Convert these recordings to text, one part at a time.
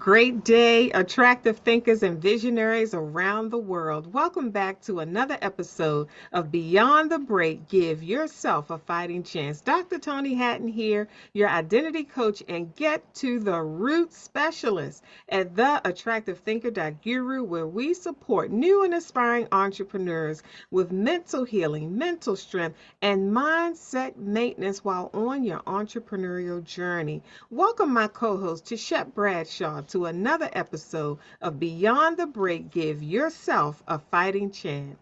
Great day, attractive thinkers and visionaries around the world. Welcome back to another episode of Beyond the Break. Give yourself a fighting chance. Dr. Toni Hatton here, your identity coach and get to the root specialist at the Attractive Thinker Guru, where we support new and aspiring entrepreneurs with mental healing, mental strength, and mindset maintenance while on your entrepreneurial journey. Welcome, my co host, Tichet Bradshaw, to another episode of Beyond the Break. Give yourself a fighting chance.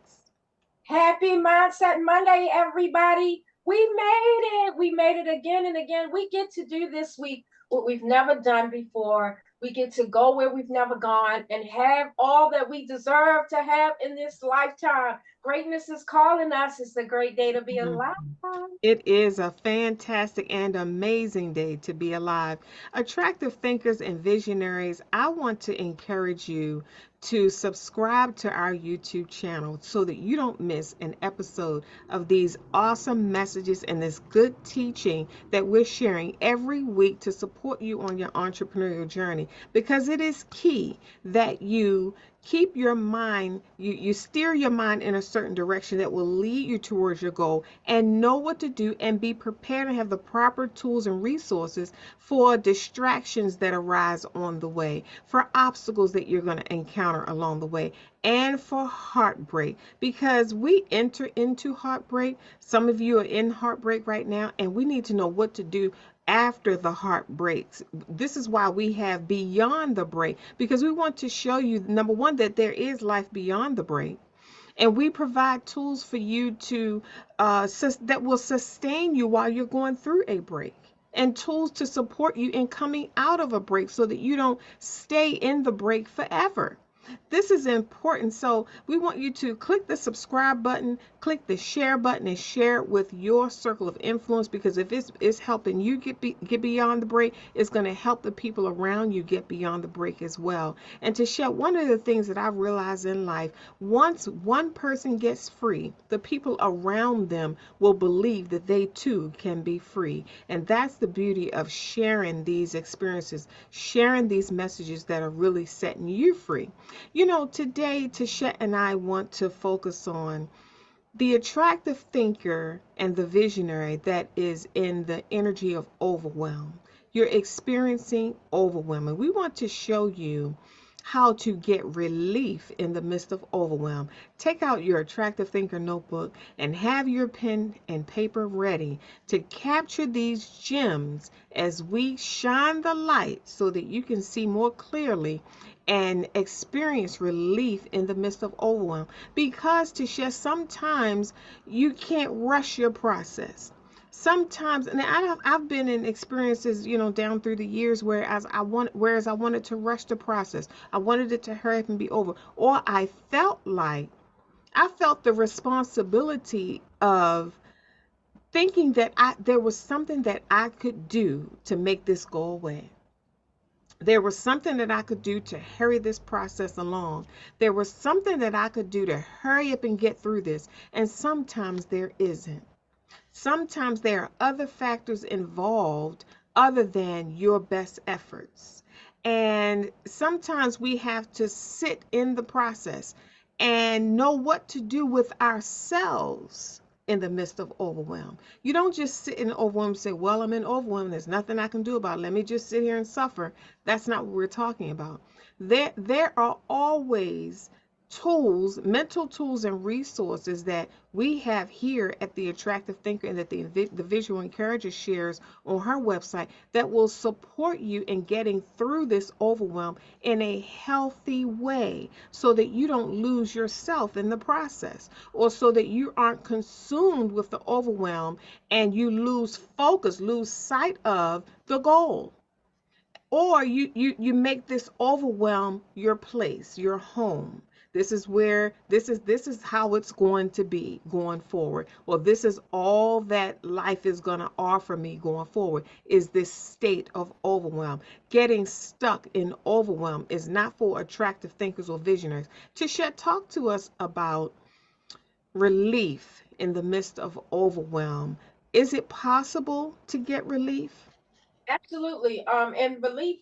Happy Mindset Monday, everybody. We made it. We made it again and again. We get to do this week what we've never done before. We get to go where we've never gone and have all that we deserve to have in this lifetime. Greatness is calling us. It's a great day to be alive. Mhm. It is a fantastic and amazing day to be alive. Attractive thinkers and visionaries, I want to encourage you to subscribe to our YouTube channel so that you don't miss an episode of these awesome messages and this good teaching that we're sharing every week to support you on your entrepreneurial journey, because it is key that you keep your mind, you steer your mind in a certain direction that will lead you towards your goal, and know what to do and be prepared and have the proper tools and resources for distractions that arise on the way, for obstacles that you're going to encounter along the way, and for heartbreak, because we enter into heartbreak. Some of you are in heartbreak right now, and we need to know what to do after the heart breaks. This is why we have Beyond the Break, because we want to show you, number one, that there is life beyond the break. And we provide tools for you to that will sustain you while you're going through a break, and tools to support you in coming out of a break so that you don't stay in the break forever. This is important. So we want you to click the subscribe button, click the share button, and share it with your circle of influence, because if it's helping you get beyond the break, it's going to help the people around you get beyond the break as well. And to share, one of the things that I've realized in life, once one person gets free, the people around them will believe that they too can be free. And that's the beauty of sharing these experiences, sharing these messages that are really setting you free. Today, Tasha and I want to focus on the attractive thinker and the visionary that is in the energy of overwhelm. You're experiencing overwhelm, and we want to show you how to get relief in the midst of overwhelm. Take out your attractive thinker notebook and have your pen and paper ready to capture these gems as we shine the light so that you can see more clearly and experience relief in the midst of overwhelm. Because to share, sometimes you can't rush your process. Sometimes, and I've been in experiences, down through the years, whereas I wanted to rush the process. I wanted it to hurry up and be over. Or I felt the responsibility of thinking that there was something that I could do to make this go away. There was something that I could do to hurry this process along. There was something that I could do to hurry up and get through this. And sometimes there isn't. Sometimes there are other factors involved other than your best efforts. And sometimes we have to sit in the process and know what to do with ourselves in the midst of overwhelm. You don't just sit in overwhelm and say, well, I'm in overwhelm. There's nothing I can do about it. Let me just sit here and suffer. That's not what we're talking about. There are always tools, mental tools and resources that we have here at the Attractive Thinker, and that the Visual Encourager shares on her website, that will support you in getting through this overwhelm in a healthy way, so that you don't lose yourself in the process, or so that you aren't consumed with the overwhelm and you lose focus, lose sight of the goal. Or you make this overwhelm your place, your home. This is how it's going to be going forward. Or this is all that life is going to offer me going forward, is this state of overwhelm. Getting stuck in overwhelm is not for attractive thinkers or visionaries. Tisha, talk to us about relief in the midst of overwhelm. Is it possible to get relief? Absolutely. And believe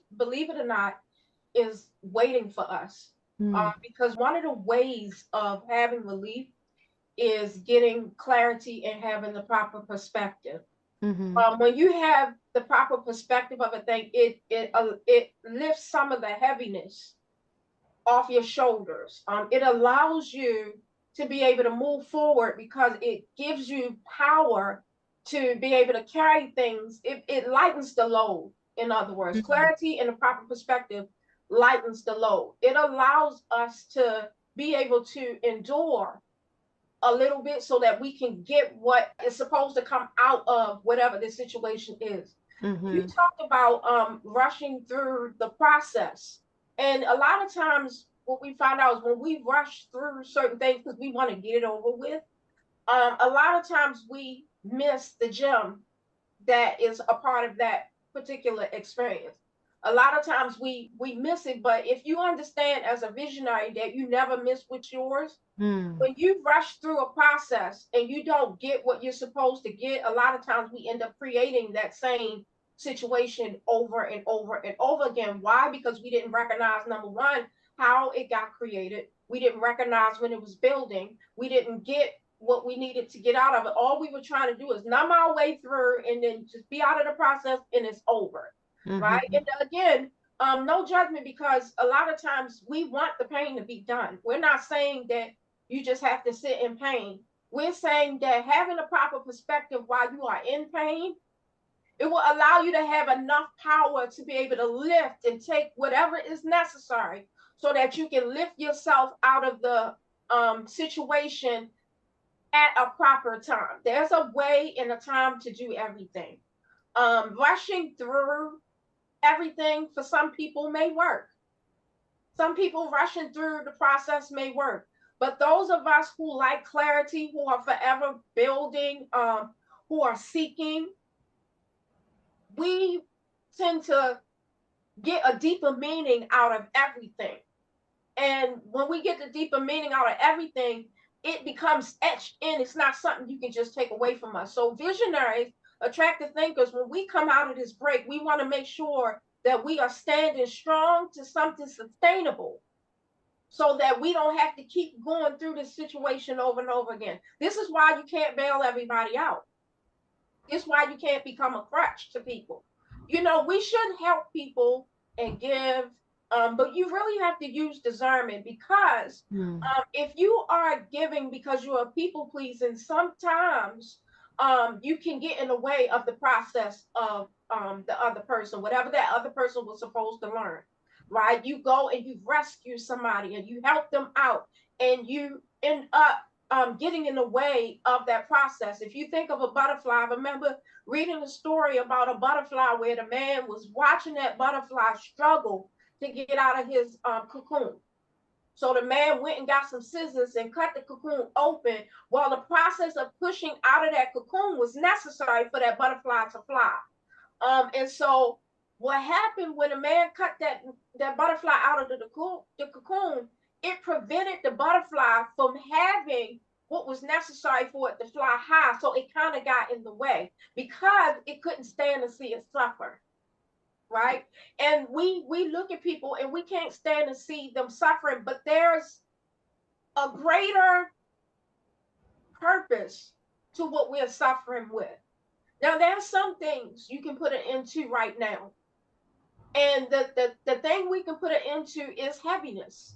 it or not, is waiting for us. Mm. Because one of the ways of having relief is getting clarity and having the proper perspective. Mhm. When you have the proper perspective of a thing, it lifts some of the heaviness off your shoulders. It allows you to be able to move forward because it gives you power to be able to carry things. It lightens the load. In other words, Mhm. clarity and the proper perspective lightens the load. It allows us to be able to endure a little bit so that we can get what is supposed to come out of whatever the situation is. You Mhm. talked about rushing through the process. And a lot of times, what we find out is when we rush through certain things because we want to get it over with, a lot of times we miss the gem that is a part of that particular experience. A lot of times we miss it, but if you understand as a visionary that you never miss what's yours, Mm. when you rush through a process and you don't get what you're supposed to get, a lot of times we end up creating that same situation over and over and over again. Why? Because we didn't recognize, number one, how it got created. We didn't recognize when it was building. We didn't get what we needed to get out of it. All we were trying to do is numb our way through and then just be out of the process and it's over. Right. Mhm. And again, no judgment because a lot of times we want the pain to be done. We're not saying that you just have to sit in pain. We're saying that having a proper perspective while you are in pain, it will allow you to have enough power to be able to lift and take whatever is necessary so that you can lift yourself out of the situation at a proper time. There's a way and a time to do everything. Rushing through everything for some people may work. Some people rushing through the process may work, but those of us who like clarity, who are forever building, who are seeking, we tend to get a deeper meaning out of everything. And when we get the deeper meaning out of everything, it becomes etched in. It's not something you can just take away from us. So, visionaries, attractive thinkers, when we come out of this break, we want to make sure that we are standing strong to something sustainable so that we don't have to keep going through this situation over and over again. This is why you can't bail everybody out. It's why you can't become a crutch to people. You know, we should help people and give, but you really have to use discernment because Mm. if you are giving because you are people pleasing, sometimes you can get in the way of the process of the other person, whatever that other person was supposed to learn. Right? You go and you rescue somebody and you help them out, and you end up getting in the way of that process. If you think of a butterfly, I remember reading a story about a butterfly where the man was watching that butterfly struggle to get out of his cocoon. So the man went and got some scissors and cut the cocoon open while the process of pushing out of that cocoon was necessary for that butterfly to fly. And so what happened when a man cut that butterfly out of the cocoon, it prevented the butterfly from having what was necessary for it to fly high. So it kind of got in the way because it couldn't stand to see it suffer. Right. And we look at people and we can't stand to see them suffering, but there's a greater purpose to what we're suffering with. Now, there's some things you can put it into right now. And the thing we can put it into is heaviness.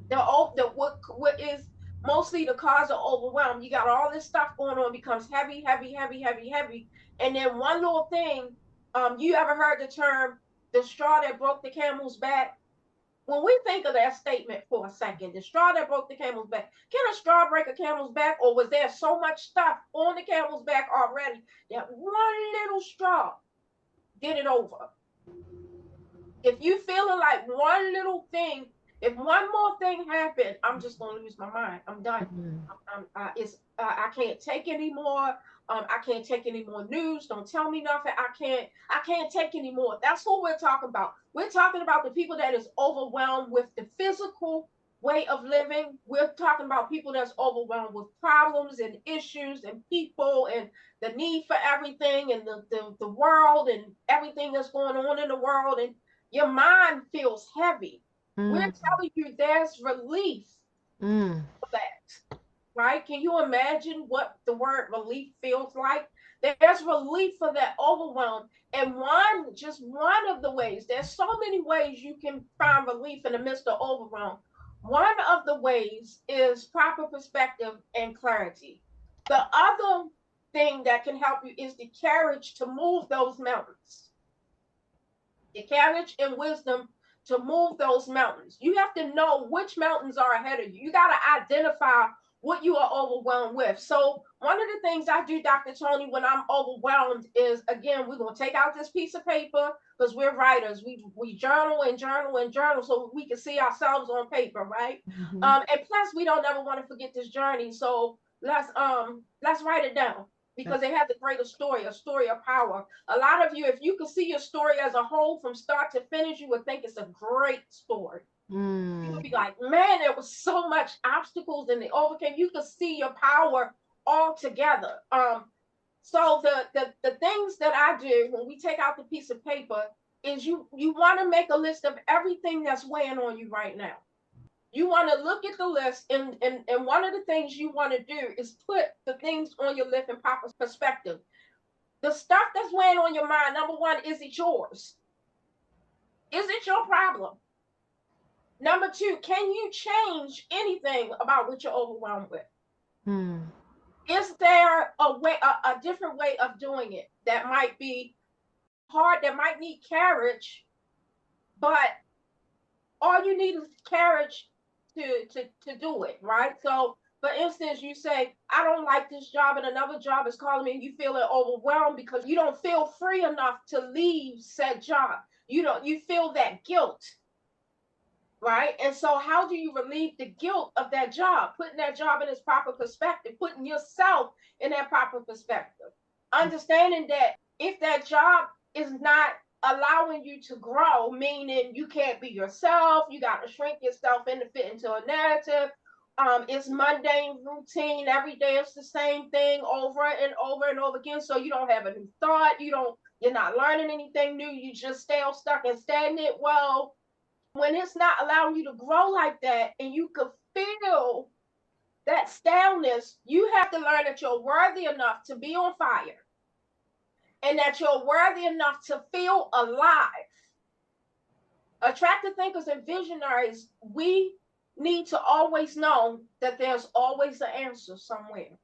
What is mostly the cause of overwhelm. You got all this stuff going on, becomes heavy, heavy, heavy, heavy, heavy. And then one little thing, you ever heard the term the straw that broke the camel's back? When we think of that statement for a second, the straw that broke the camel's back, can a straw break a camel's back, or was there so much stuff on the camel's back already that one little straw did it over? If you feeling like one little thing, if one more thing happened, I'm just gonna lose my mind. I'm done. Mhm. I can't take anymore. I can't take any more news. Don't tell me nothing. I can't take anymore. That's what we're talking about. We're talking about the people that is overwhelmed with the physical way of living. We're talking about people that's overwhelmed with problems and issues and people and the need for everything and the world and everything that's going on in the world. And your mind feels heavy. We're Mm. telling you there's relief Mm. for that, right? Can you imagine what the word relief feels like? There's relief for that overwhelm. And just one of the ways, there's so many ways you can find relief in the midst of overwhelm. One of the ways is proper perspective and clarity. The other thing that can help you is the courage to move those mountains, the courage and wisdom to move those mountains. You have to know which mountains are ahead of you. You got to identify what you are overwhelmed with. So, one of the things I do, Dr. Toni, when I'm overwhelmed is, again, we're going to take out this piece of paper because we're writers. We journal and journal and journal so we can see ourselves on paper, right? Mm-hmm. And plus, we don't ever want to forget this journey. So let's write it down because That's it has a greater story, a story of power. A lot of you, if you could see your story as a whole from start to finish, you would think it's a great story. You would mm. be like, man, there was so much obstacles and they overcame. You could see your power all together. So the things that I do when we take out the piece of paper is you want to make a list of everything that's weighing on you right now. You want to look at the list, and one of the things you want to do is put the things on your list in proper perspective. The stuff that's weighing on your mind, number one, is it yours? Is it your problem? Number two, can you change anything about what you're overwhelmed with? Mm. Is there a different way of doing it that might be hard, that might need courage, but all you need is courage to do it, right? So, for instance, you say, I don't like this job, and another job is calling me, and you feel overwhelmed because you don't feel free enough to leave said job. You feel that guilt, right? And so, how do you relieve the guilt of that job? Putting that job in its proper perspective, putting yourself in that proper perspective, understanding that if that job is not allowing you to grow, meaning you can't be yourself, you got to shrink yourself in to fit into a narrative. It's mundane routine. Every day it's the same thing over and over and over again. So you don't have a new thought. You're not learning anything new. You just stay stuck and stagnant. Well, when it's not allowing you to grow like that and you could feel that staleness, you have to learn that you're worthy enough to be on fire and that you're worthy enough to feel alive. Attractive thinkers and visionaries, we need to always know that there's always an answer somewhere.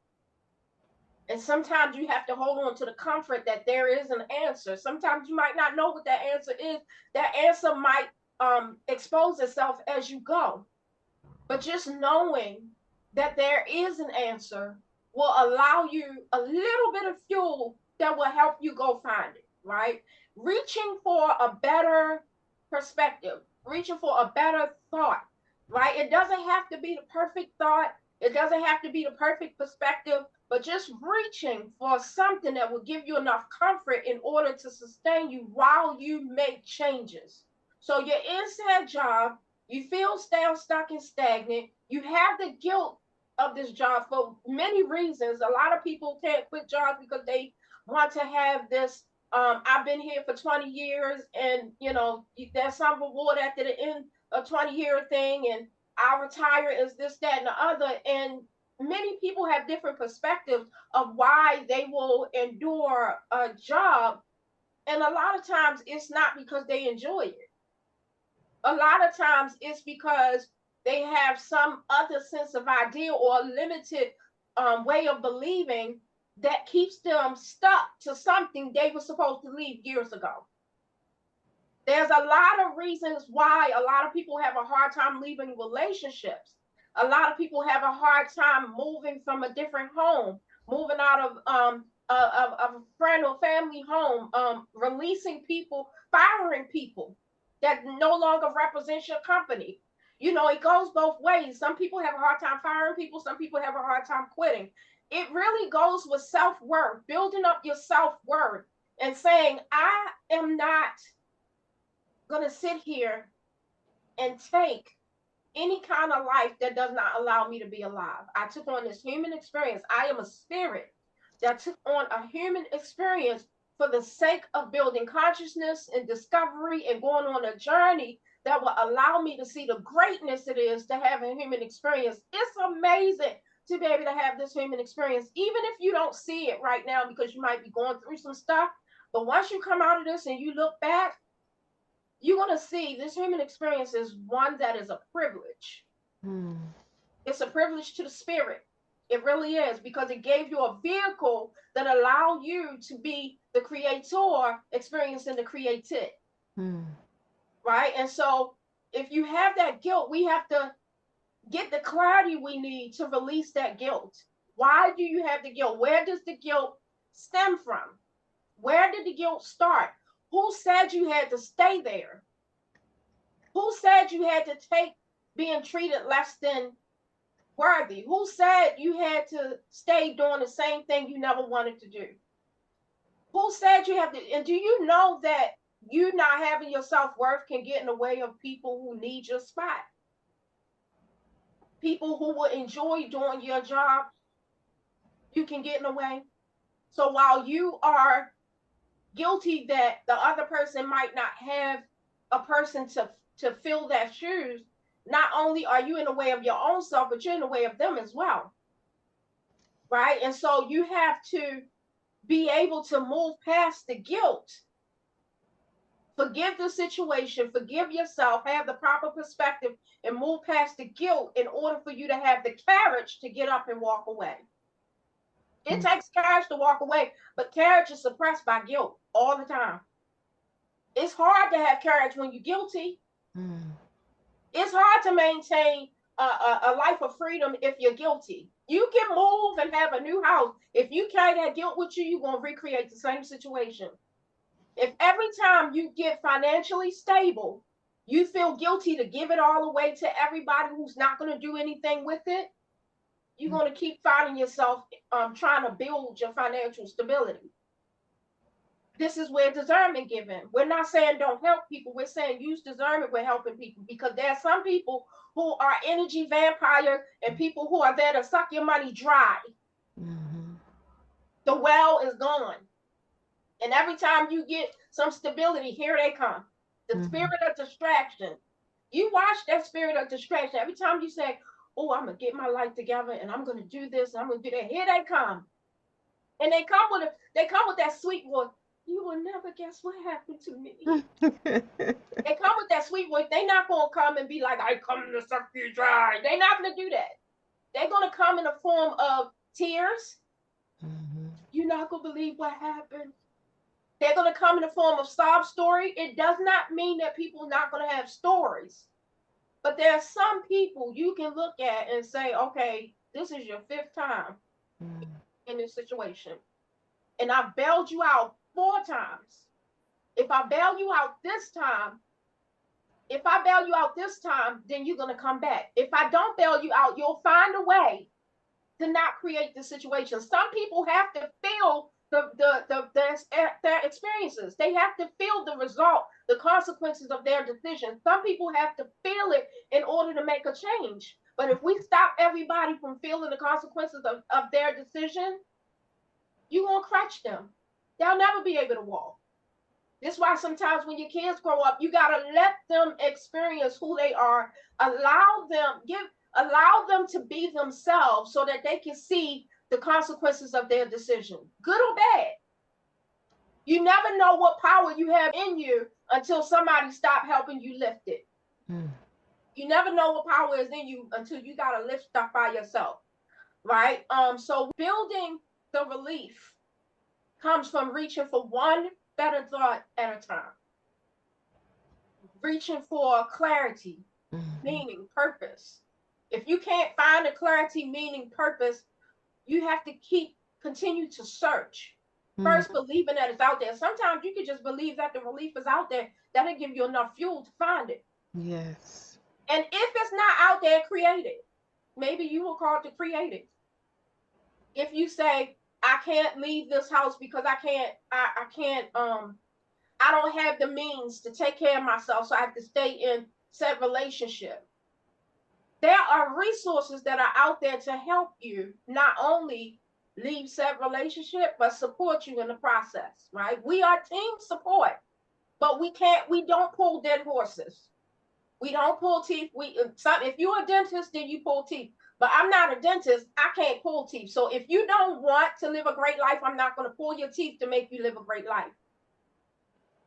And sometimes you have to hold on to the comfort that there is an answer. Sometimes you might not know what that answer is. That answer might expose itself as you go. But just knowing that there is an answer will allow you a little bit of fuel that will help you go find it, right? Reaching for a better perspective, reaching for a better thought, right? It doesn't have to be the perfect thought, it doesn't have to be the perfect perspective, but just reaching for something that will give you enough comfort in order to sustain you while you make changes. So you're in said job, you feel stuck and stagnant. You have the guilt of this job for many reasons. A lot of people can't quit jobs because they want to have this. I've been here for 20 years, and there's some reward after the end of 20-year thing, and I'll retire as this, that, and the other. And many people have different perspectives of why they will endure a job, and a lot of times it's not because they enjoy it. A lot of times it's because they have some other sense of idea or limited way of believing that keeps them stuck to something they were supposed to leave years ago. There's a lot of reasons why a lot of people have a hard time leaving relationships. A lot of people have a hard time moving from a different home, moving out of a friend or family home, releasing people, firing people that no longer represent your company. It goes both ways. Some people have a hard time firing people, some people have a hard time quitting. It really goes with self-worth, building up your self-worth and saying, I am not going to sit here and take any kind of life that does not allow me to be alive. I took on this human experience. I am a spirit that took on a human experience for the sake of building consciousness and discovery and going on a journey that will allow me to see the greatness it is to have a human experience. It's amazing to be able to have this human experience, even if you don't see it right now because you might be going through some stuff. But once you come out of this and you look back, you're going to see this human experience is one that is a privilege. Mm. It's a privilege to the spirit. It really is, because it gave you a vehicle that allowed you to be the creator experiencing the created. Mm. Right? And so if you have that guilt, we have to get the clarity we need to release that guilt. Why do you have the guilt? Where does the guilt stem from? Where did the guilt start? Who said you had to stay there? Who said you had to take being treated less than worthy? Who said you had to stay doing the same thing you never wanted to do? Who said you have to? And do you know that you not having your self-worth can get in the way of people who need your spot? People who will enjoy doing your job, you can get in the way. So while you are guilty that the other person might not have a person to fill that shoes, not only are you in the way of your own self, but you're in the way of them as well. Right? And so you have to be able to move past the guilt. Forgive the situation, forgive yourself, have the proper perspective, and move past the guilt in order for you to have the courage to get up and walk away. It takes courage to walk away, but courage is suppressed by guilt all the time. It's hard to have courage when you're guilty. Mm. It's hard to maintain a life of freedom if you're guilty. You can move and have a new house. If you carry that guilt with you, you're going to recreate the same situation. If every time you get financially stable, you feel guilty to give it all away to everybody who's not going to do anything with it, you're going to keep finding yourself trying to build your financial stability. This is where discernment given. We're not saying don't help people. We're saying use discernment with helping people, because there are some people who are energy vampire and people who are there to suck your money dry. Mm-hmm. The well is gone. And every time you get some stability, here they come. The spirit of distraction. You watch that spirit of distraction. Every time you say, oh, I'm going to get my life together and I'm going to do this, and I'm going to do that, here they come. And they come with that sweet voice. You will never guess what happened to me. They come with that sweet voice. They're not going to come and be like, I come to suck you dry. They're not going to do that. They're going to come in the form of tears. Mm-hmm. You're not going to believe what happened. They're going to come in the form of sob story. It does not mean that people are not going to have stories. But there are some people you can look at and say, okay, this is your 5th time in this situation. And I bailed you out 4 times. If I bail you out this time, then you're going to come back. If I don't bail you out, you'll find a way to not create the situation. Some people have to feel their experiences. They have to feel the result, the consequences of their decisions. Some people have to feel it in order to make a change. But if we stop everybody from feeling the consequences of their decision, you're going to crutch them. They'll never be able to walk. This is why sometimes when your kids grow up, you got to let them experience who they are. Allow them to be themselves so that they can see the consequences of their decision, good or bad. You never know what power you have in you until somebody stops helping you lift it. You never know what power is in you until you got to lift stuff by yourself, right? So building the relief comes from reaching for one better thought at a time. Reaching for clarity, meaning, purpose. If you can't find a clarity, meaning, purpose, you have to continue to search. First, believing that it's out there. Sometimes you can just believe that the relief is out there. That'll give you enough fuel to find it. Yes. And if it's not out there, create it. Maybe you were called to create it. If you say, I can't leave this house because I don't have the means to take care of myself, so I have to stay in said relationship. There are resources that are out there to help you not only leave said relationship, but support you in the process, right? We are team support, but we don't pull dead horses. We don't pull teeth. If you're a dentist, then you pull teeth. But I'm not a dentist. I can't pull teeth. So if you don't want to live a great life, I'm not going to pull your teeth to make you live a great life.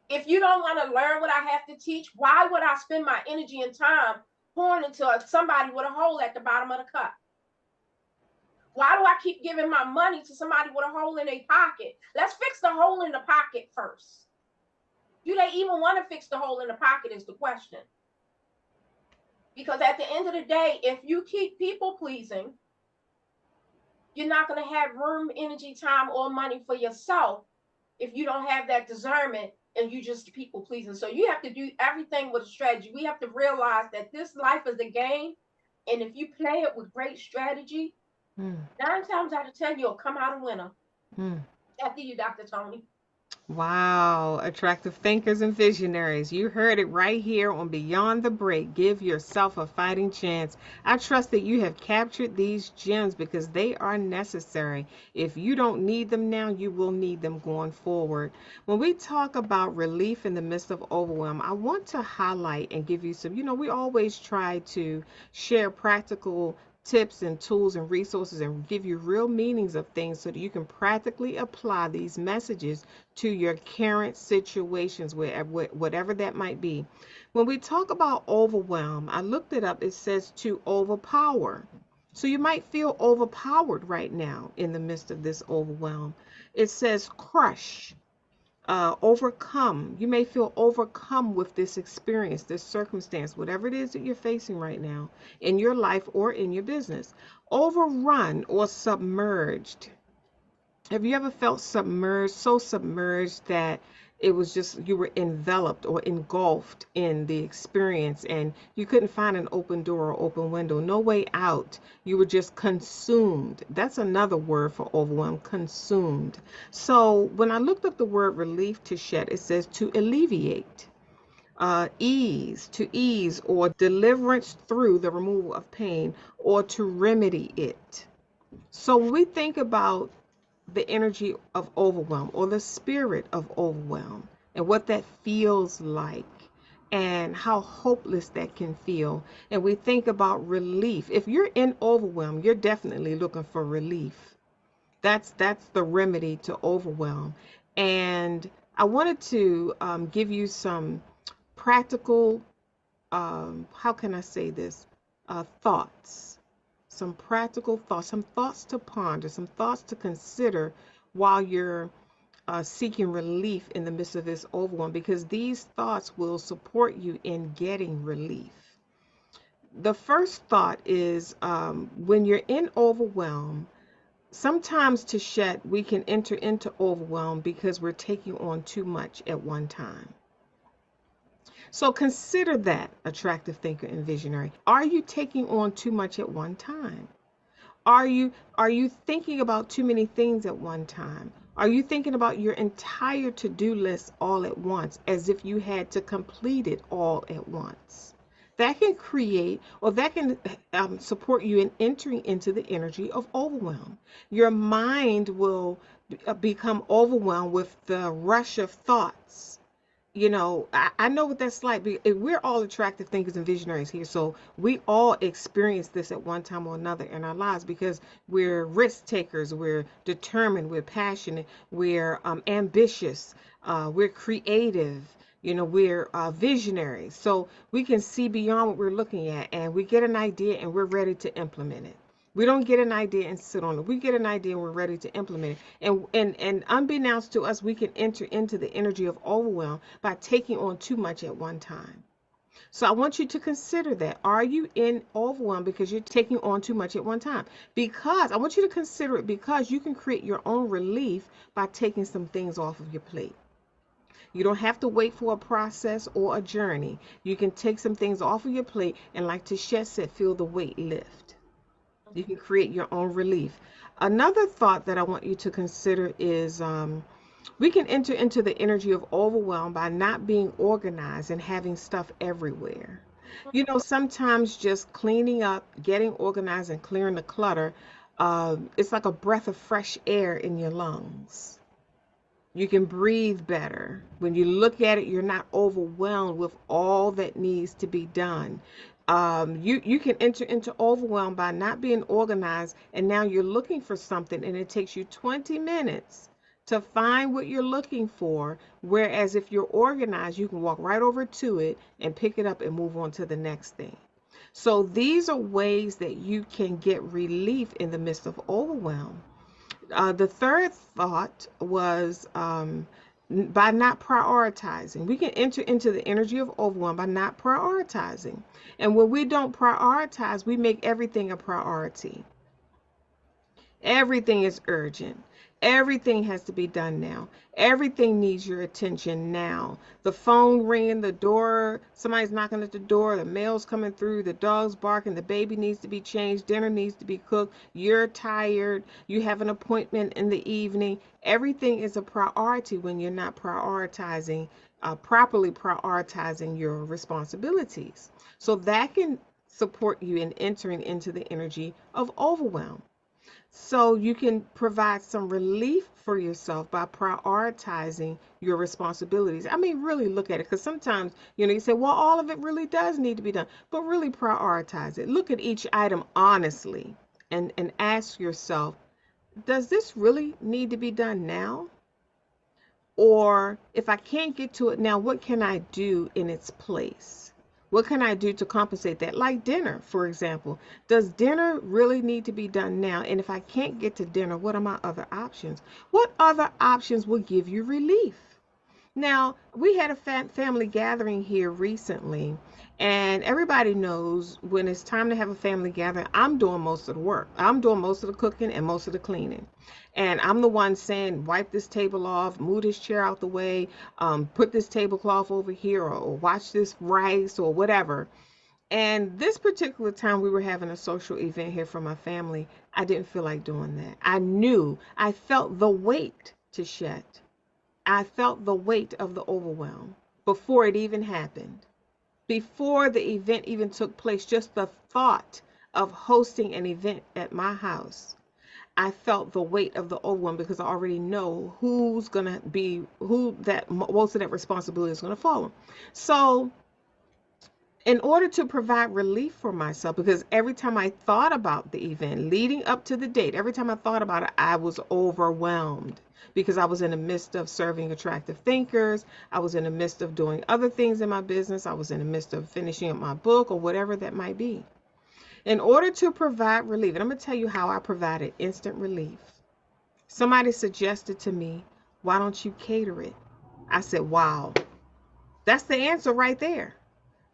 If you don't want to learn what I have to teach, why would I spend my energy and time pouring into somebody with a hole at the bottom of the cup? Why do I keep giving my money to somebody with a hole in their pocket? Let's fix the hole in the pocket first. Do they even want to fix the hole in the pocket is the question. Because at the end of the day, if you keep people pleasing, you're not going to have room, energy, time, or money for yourself if you don't have that discernment and you just people pleasing. So you have to do everything with a strategy. We have to realize that this life is a game. And if you play it with great strategy, 9 times out of 10, you'll come out a winner. Mm. After you, Dr. Toni. Wow, attractive thinkers and visionaries. You heard it right here on Beyond the Break. Give yourself a fighting chance. I trust that you have captured these gems because they are necessary. If you don't need them now, you will need them going forward. When we talk about relief in the midst of overwhelm, I want to highlight and give you some, we always try to share practical tips and tools and resources and give you real meanings of things so that you can practically apply these messages to your current situations, whatever that might be. When we talk about overwhelm, I looked it up. It says to overpower. So you might feel overpowered right now in the midst of this overwhelm. It says crush, overcome. You may feel overcome with this experience, this circumstance, whatever it is that you're facing right now in your life or in your business. Overrun or submerged. Have you ever felt submerged, so submerged that it was just you were enveloped or engulfed in the experience and you couldn't find an open door or open window, no way out. You were just consumed. That's another word for overwhelmed, consumed. So when I looked up the word relief, Tichet, it says to alleviate, ease, to ease, or deliverance through the removal of pain, or to remedy it. So when we think about the energy of overwhelm or the spirit of overwhelm and what that feels like and how hopeless that can feel. And we think about relief. If you're in overwhelm, you're definitely looking for relief. That's the remedy to overwhelm. And I wanted to give you some practical, how can I say this, thoughts, some practical thoughts, some thoughts to ponder, some thoughts to consider while you're seeking relief in the midst of this overwhelm, because these thoughts will support you in getting relief. The first thought is when you're in overwhelm, sometimes to shed, we can enter into overwhelm because we're taking on too much at one time. So consider that, attractive thinker and visionary. Are you taking on too much at one time? Are you thinking about too many things at one time? Are you thinking about your entire to-do list all at once as if you had to complete it all at once? That can create or that can support you in entering into the energy of overwhelm. Your mind will become overwhelmed with the rush of thoughts. I know what that's like. We're all attractive thinkers and visionaries here, so we all experience this at one time or another in our lives because we're risk takers, we're determined, we're passionate, we're ambitious, we're creative. We're visionaries, so we can see beyond what we're looking at, and we get an idea and we're ready to implement it. We don't get an idea and sit on it. We get an idea and we're ready to implement it. And unbeknownst to us, we can enter into the energy of overwhelm by taking on too much at one time. So I want you to consider that. Are you in overwhelm because you're taking on too much at one time? Because I want you to consider it because you can create your own relief by taking some things off of your plate. You don't have to wait for a process or a journey. You can take some things off of your plate and, like Tichet said, feel the weight lift. You can create your own relief. Another thought that I want you to consider is we can enter into the energy of overwhelm by not being organized and having stuff everywhere. Sometimes just cleaning up, getting organized, and clearing the clutter It's like a breath of fresh air in your lungs. You can breathe better. When you look at it, you're not overwhelmed with all that needs to be done. You can enter into overwhelm by not being organized, and now you're looking for something, and it takes you 20 minutes to find what you're looking for. Whereas if you're organized, you can walk right over to it and pick it up and move on to the next thing. So these are ways that you can get relief in the midst of overwhelm. The third thought was by not prioritizing. We can enter into the energy of overwhelm by not prioritizing. And when we don't prioritize, we make everything a priority. Everything is urgent. Everything has to be done now. Everything needs your attention now. The phone ringing, the door, somebody's knocking at the door, the mail's coming through, the dog's barking, the baby needs to be changed, dinner needs to be cooked, you're tired, you have an appointment in the evening. Everything is a priority when you're not prioritizing, properly prioritizing your responsibilities. So that can support you in entering into the energy of overwhelm. So you can provide some relief for yourself by prioritizing your responsibilities. I mean, really look at it, because sometimes, you say, well, all of it really does need to be done, but really prioritize it. Look at each item honestly and ask yourself, does this really need to be done now? Or if I can't get to it now, what can I do in its place? What can I do to compensate that? Like dinner, for example. Does dinner really need to be done now? And if I can't get to dinner, what are my other options? What other options will give you relief? Now, we had a family gathering here recently, and everybody knows when it's time to have a family gathering, I'm doing most of the work. I'm doing most of the cooking and most of the cleaning. And I'm the one saying, wipe this table off, move this chair out the way, put this tablecloth over here, or watch this rice, or whatever. And this particular time we were having a social event here for my family, I didn't feel like doing that. I felt the weight, Tichet. I felt the weight of the overwhelm before it even happened. Before the event even took place, just the thought of hosting an event at my house, I felt the weight of the overwhelm, because I already know who's going to be, who that most of that responsibility is going to fall on. So in order to provide relief for myself, because every time I thought about the event leading up to the date, every time I thought about it, I was overwhelmed, because I was in the midst of serving attractive thinkers. I was in the midst of doing other things in my business. I was in the midst of finishing up my book, or whatever that might be. In order to provide relief, and I'm going to tell you how I provided instant relief. Somebody suggested to me, why don't you cater it? I said, wow, that's the answer right there.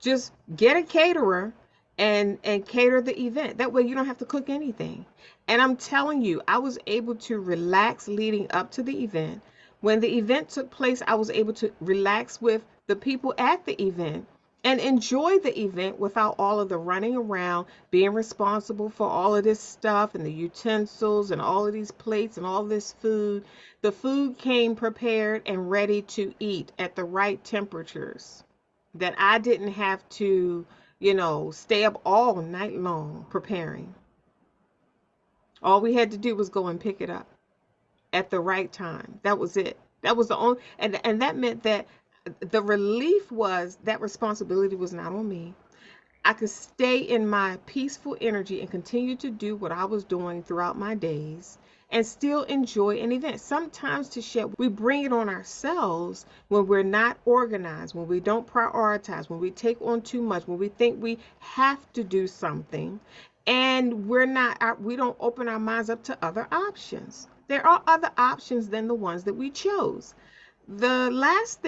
Just get a caterer and cater the event. That way you don't have to cook anything. And I'm telling you, I was able to relax leading up to the event. When the event took place, I was able to relax with the people at the event and enjoy the event without all of the running around, being responsible for all of this stuff and the utensils and all of these plates and all this food. The food came prepared and ready to eat at the right temperatures, that I didn't have to, stay up all night long preparing. All we had to do was go and pick it up at the right time. That was it. That was the only, and that meant that the relief was that responsibility was not on me. I could stay in my peaceful energy and continue to do what I was doing throughout my days and still enjoy an event. Sometimes, to share, we bring it on ourselves when we're not organized, when we don't prioritize, when we take on too much, when we think we have to do something, and we don't open our minds up to other options. There are other options than the ones that we chose. The last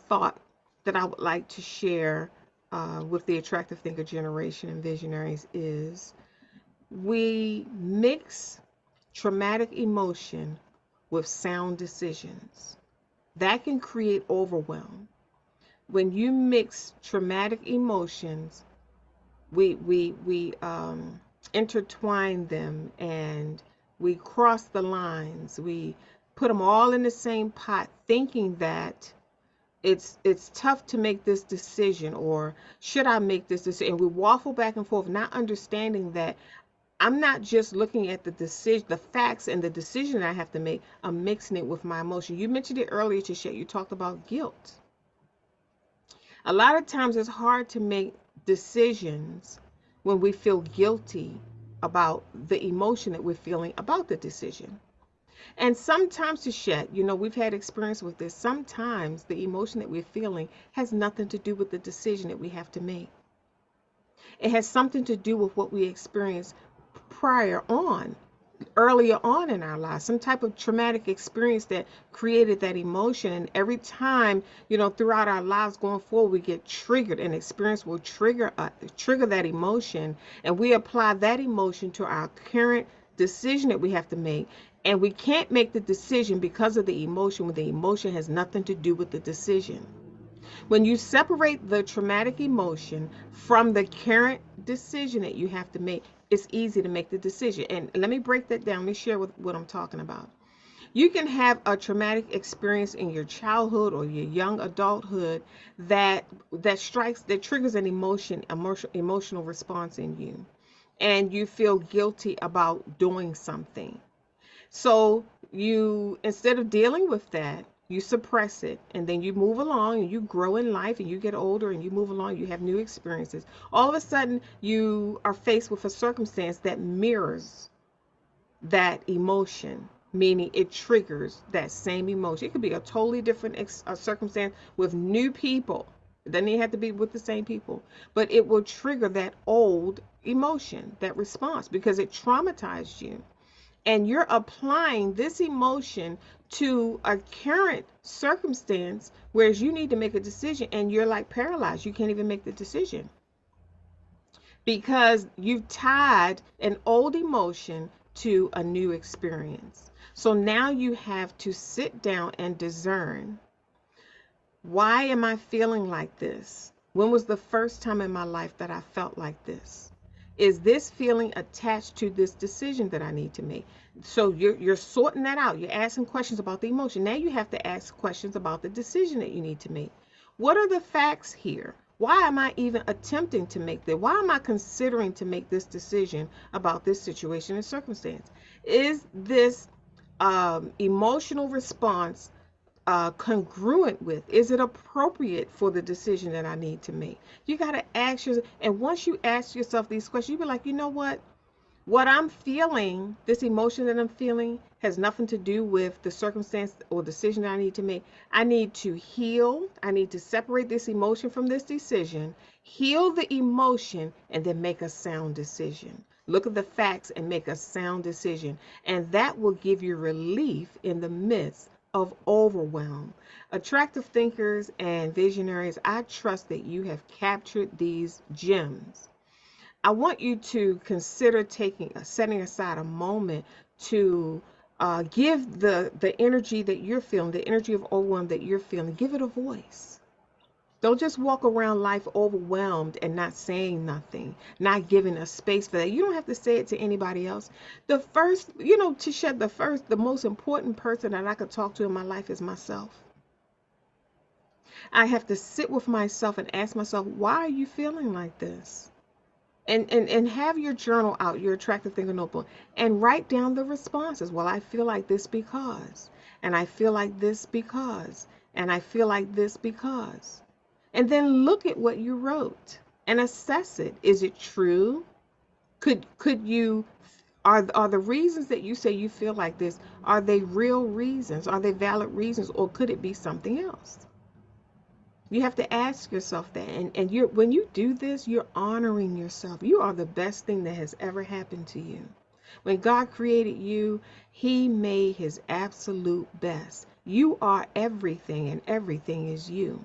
thought that I would like to share with the attractive thinker generation and visionaries is, we mix traumatic emotion with sound decisions. That can create overwhelm. When you mix traumatic emotions, we intertwine them, and we cross the lines. We put them all in the same pot, thinking that it's tough to make this decision, or should I make this decision? And we waffle back and forth, not understanding that I'm not just looking at the decision, the facts and the decision I have to make. I'm mixing it with my emotion. You mentioned it earlier, Tichet. You talked about guilt. A lot of times it's hard to make decisions when we feel guilty about the emotion that we're feeling about the decision. And sometimes, Tichet, we've had experience with this. Sometimes the emotion that we're feeling has nothing to do with the decision that we have to make. It has something to do with what we experienced prior on, earlier on in our lives, some type of traumatic experience that created that emotion. And every time, throughout our lives going forward, we get triggered, and experience will trigger that emotion, and we apply that emotion to our current decision that we have to make. And we can't make the decision because of the emotion when the emotion has nothing to do with the decision. When you separate the traumatic emotion from the current decision that you have to make, it's easy to make the decision. And let me break that down. Let me share what I'm talking about. You can have a traumatic experience in your childhood or your young adulthood that triggers an emotional response in you, and you feel guilty about doing something. So you, instead of dealing with that, you suppress it, and then you move along and you grow in life and you get older and you move along, you have new experiences. All of a sudden, you are faced with a circumstance that mirrors that emotion, meaning it triggers that same emotion. It could be a totally different circumstance with new people. It doesn't even have to be with the same people, but it will trigger that old emotion, that response, because it traumatized you, and you're applying this emotion to a current circumstance, whereas you need to make a decision and you're like paralyzed. You can't even make the decision because you've tied an old emotion to a new experience. So now you have to sit down and discern, why am I feeling like this? When was the first time in my life that I felt like this? Is this feeling attached to this decision that I need to make? So you're sorting that out. You're asking questions about the emotion. Now you have to ask questions about the decision that you need to make. What are the facts here? Why am I even attempting to make that? Why am I considering to make this decision about this situation and circumstance? Is this emotional response congruent with? Is it appropriate for the decision that I need to make? You got to ask yourself. And once you ask yourself these questions, you be like, you know what? What I'm feeling, this emotion that I'm feeling, has nothing to do with the circumstance or decision that I need to make. I need to heal. I need to separate this emotion from this decision, heal the emotion, and then make a sound decision. Look at the facts and make a sound decision. And that will give you relief in the midst of overwhelm. Attractive thinkers and visionaries, I trust that you have captured these gems. I want you to consider setting aside a moment to give the energy that you're feeling, the energy of overwhelm that you're feeling, give it a voice. Don't just walk around life overwhelmed and not saying nothing, not giving a space for that. You don't have to say it to anybody else. The first, Tisha, the most important person that I could talk to in my life is myself. I have to sit with myself and ask myself, why are you feeling like this? And have your journal out, your attractive thinker notebook, and write down the responses. Well, I feel like this because, and I feel like this because, and I feel like this because. And then look at what you wrote and assess it. Is it true? Could you are the reasons that you say you feel like this, are they real reasons? Are they valid reasons, or could it be something else? You have to ask yourself that. And you're, when you do this, you're honoring yourself. You are the best thing that has ever happened to you. When God created you, He made His absolute best. You are everything, and everything is you.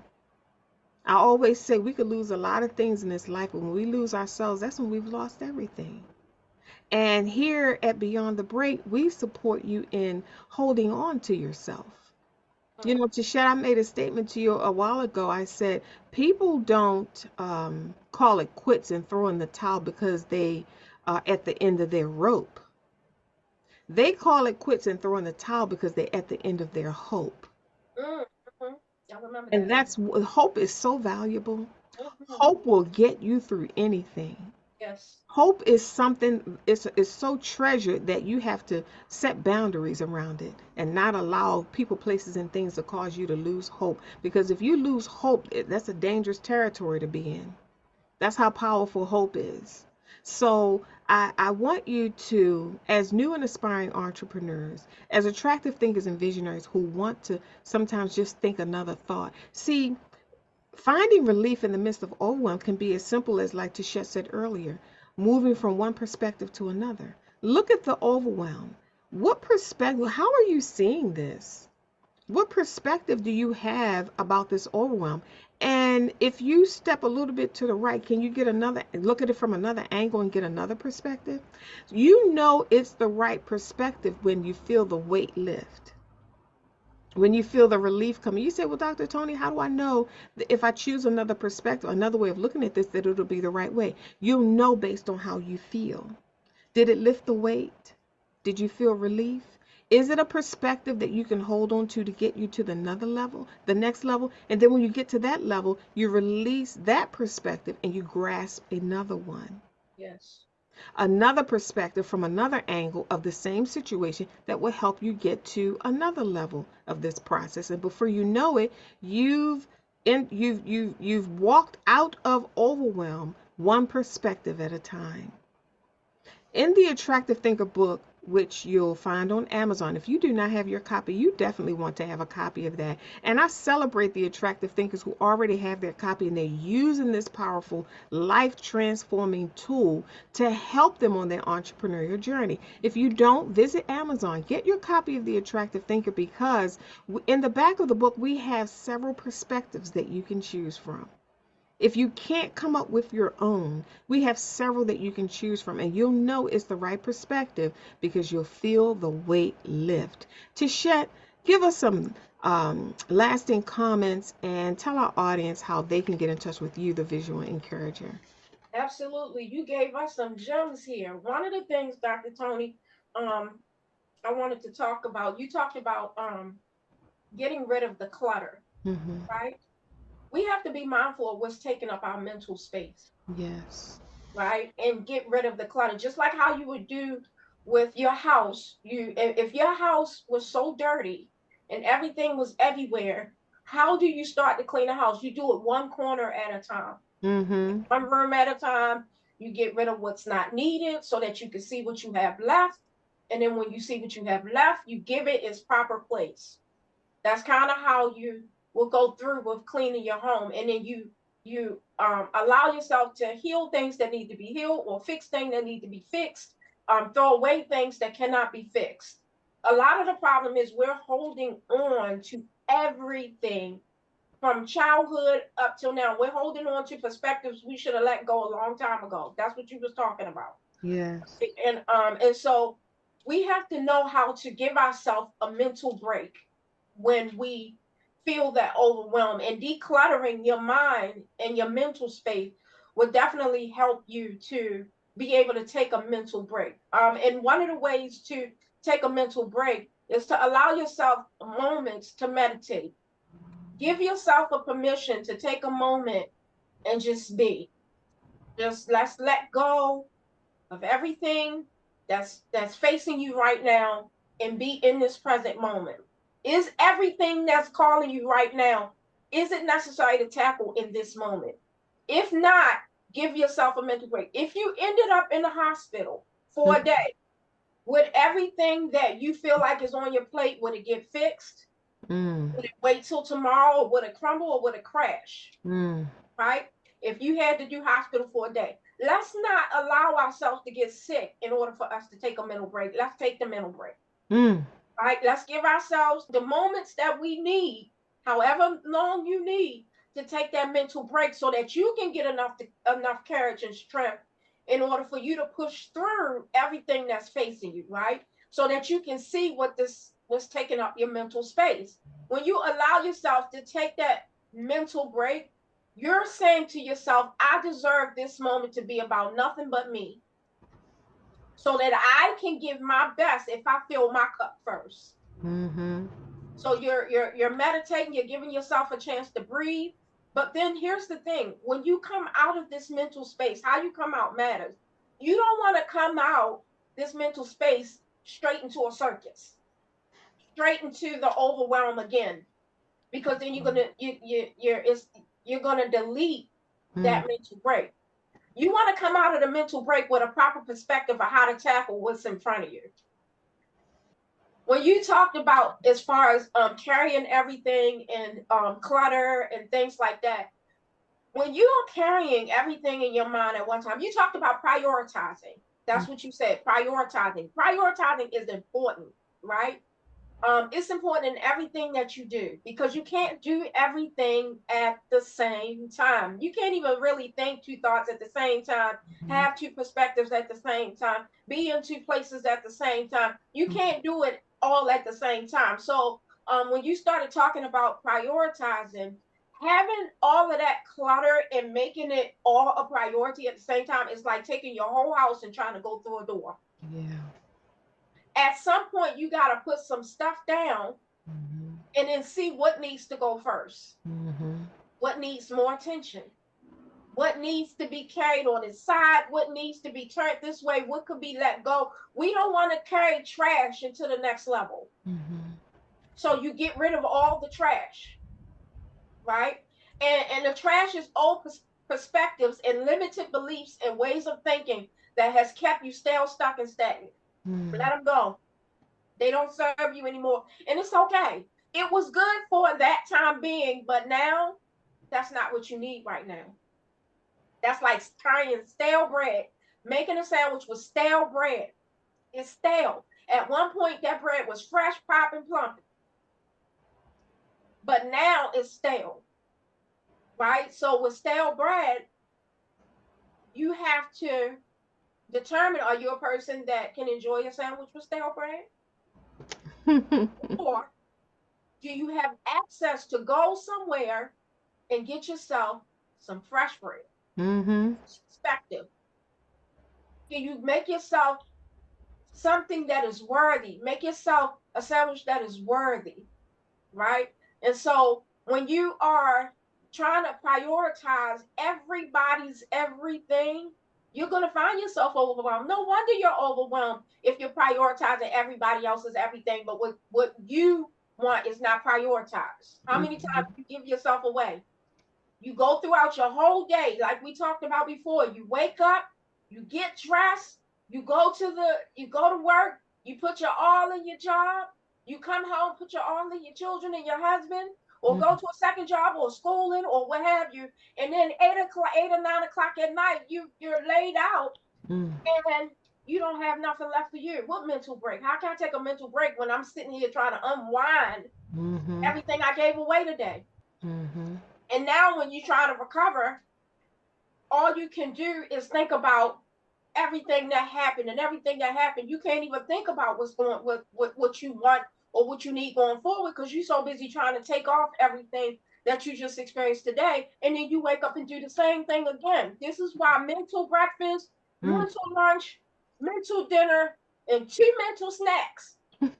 I always say we could lose a lot of things in this life, but when we lose ourselves, that's when we've lost everything. And here at Beyond the Break, we support you in holding on to yourself. Tasha, I made a statement to you a while ago. I said people don't call it quits and throw in the towel because they are at the end of their rope. They call it quits and throw in the towel because they're at the end of their hope. Mm-hmm. I remember And that. that's hope is so valuable. Mm-hmm. Hope will get you through anything. Yes. Hope is something, is so treasured that you have to set boundaries around it and not allow people, places, and things to cause you to lose hope. Because if you lose hope, that's a dangerous territory to be in. That's how powerful hope is. So I want you to, as new and aspiring entrepreneurs, as attractive thinkers and visionaries who want to sometimes just think another thought. See, finding relief in the midst of overwhelm can be as simple as, like Tichet said earlier, moving from one perspective to another. Look at the overwhelm. What perspective, how are you seeing this? What perspective do you have about this overwhelm? And if you step a little bit to the right, can you get another, look at it from another angle and get another perspective? You know it's the right perspective when you feel the weight lift, when you feel the relief coming. You say, well, Dr. Toni, how do I know that if I choose another perspective, another way of looking at this, that it'll be the right way? You'll know based on how you feel. Did it lift the weight? Did you feel relief? Is it a perspective that you can hold on to get you to the another level, the next level? And then when you get to that level, you release that perspective and you grasp another one, Yes. another perspective from another angle of the same situation that will help you get to another level of this process. And before you know it, you've walked out of overwhelm one perspective at a time. In the Attractive Thinker book, which you'll find on Amazon, if you do not have your copy, you definitely want to have a copy of that. And I celebrate the attractive thinkers who already have their copy and they're using this powerful, life transforming tool to help them on their entrepreneurial journey. If you don't, visit Amazon, get your copy of the Attractive Thinker, because in the back of the book, we have several perspectives that you can choose from. If you can't come up with your own, we have several that you can choose from, and you'll know it's the right perspective because you'll feel the weight lift. Tichet, give us some lasting comments and tell our audience how they can get in touch with you, the visual encourager. Absolutely. You gave us some gems here. One of the things, Dr. Toni, um, I wanted to talk about, you talked about getting rid of the clutter, Mm-hmm. right? We have to be mindful of what's taking up our mental space, Yes. right? And get rid of the clutter. Just like how you would do with your house. If your house was so dirty and everything was everywhere, how do you start to clean a house? You do it one corner at a time, Mm-hmm. one room at a time. You get rid of what's not needed so that you can see what you have left. And then when you see what you have left, you give it its proper place. That's kind of how you will go through with cleaning your home, and then you allow yourself to heal things that need to be healed or fix things that need to be fixed. Throw away things that cannot be fixed. A lot of the problem is we're holding on to everything from childhood up till now. We're holding on to perspectives we should have let go a long time ago. That's what you was talking about. Yes. And so we have to know how to give ourselves a mental break when we feel that overwhelm, and decluttering your mind and your mental space will definitely help you to be able to take a mental break. And one of the ways to take a mental break is to allow yourself moments to meditate. Give yourself a permission to take a moment and just be. Just let's let go of everything that's facing you right now and be in this present moment. Is everything that's calling you right now, is it necessary to tackle in this moment? If not, give yourself a mental break. If you ended up in the hospital for a day, would everything that you feel like is on your plate, would it get fixed? Mm-hmm. Would it wait till tomorrow, or would it crumble, or would it crash? Mm. Right? If you had to do hospital for a day, let's not allow ourselves to get sick in order for us to take a mental break. Let's take the mental break. Mm. Right? Let's give ourselves the moments that we need, however long you need, to take that mental break so that you can get enough courage and strength in order for you to push through everything that's facing you, right? So that you can see what this was taking up your mental space. When you allow yourself to take that mental break, you're saying to yourself, I deserve this moment to be about nothing but me, so that I can give my best if I fill my cup first. Mm-hmm. So you're meditating, you're giving yourself a chance to breathe. But then here's the thing: when you come out of this mental space, how you come out matters. You don't want to come out this mental space straight into a circus, straight into the overwhelm again, because then you're gonna delete Mm. that mental break. You want to come out of the mental break with a proper perspective of how to tackle what's in front of you. When you talked about as far as carrying everything and clutter and things like that, when you are carrying everything in your mind at one time, you talked about prioritizing. That's what you said, prioritizing. Prioritizing is important, right? It's important in everything that you do because you can't do everything at the same time. You can't even really think two thoughts at the same time, Mm. have two perspectives at the same time, be in two places at the same time. You can't do it all at the same time. So when you started talking about prioritizing, having all of that clutter and making it all a priority at the same time is like taking your whole house and trying to go through a door. Yeah. At some point, you got to put some stuff down Mm-hmm. and then see what needs to go first, Mm-hmm. what needs more attention, what needs to be carried on its side, what needs to be turned this way, what could be let go. We don't want to carry trash into the next level. Mm-hmm. So you get rid of all the trash, right? And the trash is old perspectives and limited beliefs and ways of thinking that has kept you stale, stuck, and stagnant. Mm. Let them go. They don't serve you anymore. And it's okay. It was good for that time being, but now that's not what you need right now. That's like carrying stale bread. Making a sandwich with stale bread. It's stale. At one point, that bread was fresh, popping, plumping, but now it's stale, right? So with stale bread, you have to determine, are you a person that can enjoy a sandwich with stale bread? Or do you have access to go somewhere and get yourself some fresh bread? Mm-hmm. Perspective. Can you make yourself something that is worthy? Make yourself a sandwich that is worthy, right? And so when you are trying to prioritize everybody's everything, you're going to find yourself overwhelmed. No wonder you're overwhelmed if you're prioritizing everybody else's everything, but what you want is not prioritized. How many times Mm-hmm. do you give yourself away? You go throughout your whole day, like we talked about before. You wake up, you get dressed, you go to work, you put your all in your job, you come home, put your all in your children and your husband, or go to a second job or schooling or what have you. And then 8 o'clock, 8 or 9 o'clock at night, you're laid out Mm-hmm. and you don't have nothing left for you. What mental break? How can I take a mental break when I'm sitting here trying to unwind Mm-hmm. everything I gave away today? Mm-hmm. And now when you try to recover, all you can do is think about everything that happened and everything that happened. You can't even think about what's going what you want or what you need going forward because you're so busy trying to take off everything that you just experienced today. And then you wake up and do the same thing again. This is why mental breakfast, Mm. mental lunch, mental dinner, and two mental snacks. It's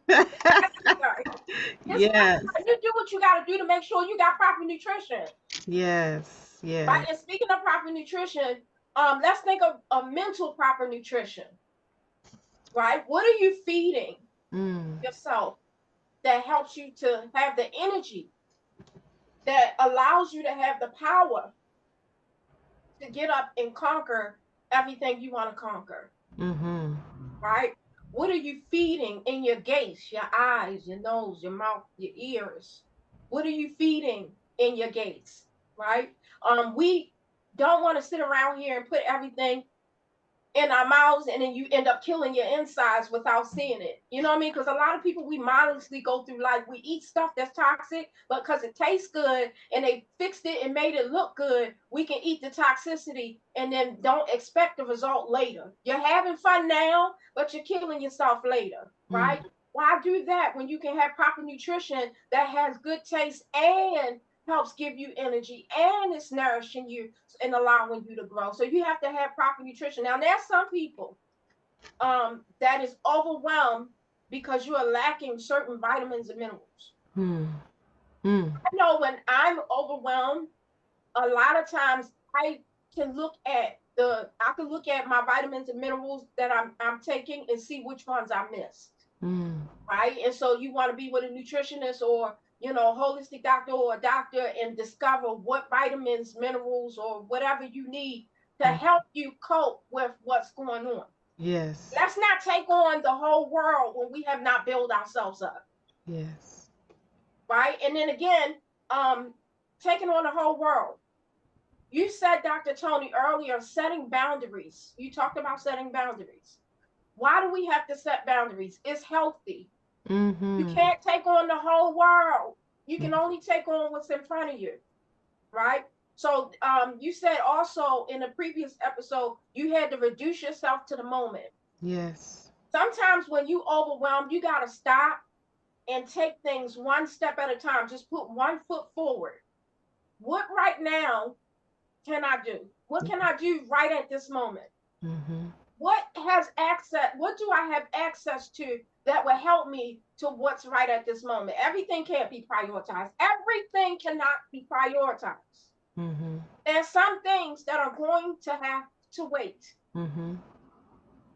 Yes. necessary. You do what you got to do to make sure you got proper nutrition. Yes. Right. Yes. And speaking of proper nutrition, let's think of a mental proper nutrition. Right. What are you feeding Mm. yourself that helps you to have the energy that allows you to have the power to get up and conquer everything you want to conquer? Mm-hmm. Right. What are you feeding in your gaze, your eyes, your nose, your mouth, your ears? What are you feeding in your gaze? Right. We don't want to sit around here and put everything in our mouths and then you end up killing your insides without seeing it. You know what I mean? Because a lot of people, we mindlessly go through life. We eat stuff that's toxic, but because it tastes good and they fixed it and made it look good, we can eat the toxicity and then don't expect the result later. You're having fun now, but you're killing yourself later, Mm. right? Why do that when you can have proper nutrition that has good taste and helps give you energy and it's nourishing you and allowing you to grow. So you have to have proper nutrition. Now there's some people that is overwhelmed because you are lacking certain vitamins and minerals. Mm. Mm. I know when I'm overwhelmed, a lot of times I can look at I can look at my vitamins and minerals that I'm taking and see which ones I missed. Mm. Right? And so you want to be with a nutritionist or holistic doctor or a doctor and discover what vitamins, minerals, or whatever you need to Mm. help you cope with what's going on. Yes. Let's not take on the whole world when we have not built ourselves up. Yes. Right? And then again, um, taking on the whole world. You said, Dr. Toni, earlier, setting boundaries. You talked about setting boundaries. Why do we have to set boundaries? It's healthy. You Mm-hmm. can't take on the whole world. You can only take on what's in front of you, right? So you said also in a previous episode, you had to reduce yourself to the moment. Yes. Sometimes when you overwhelmed, you got to stop and take things one step at a time. Just put one foot forward. What right now can I do? What can I do right at this moment? Mm-hmm. What do I have access to that will help me to what's right at this moment? Everything can't be prioritized. Everything cannot be prioritized. Mm-hmm. There's some things that are going to have to wait. Mm-hmm.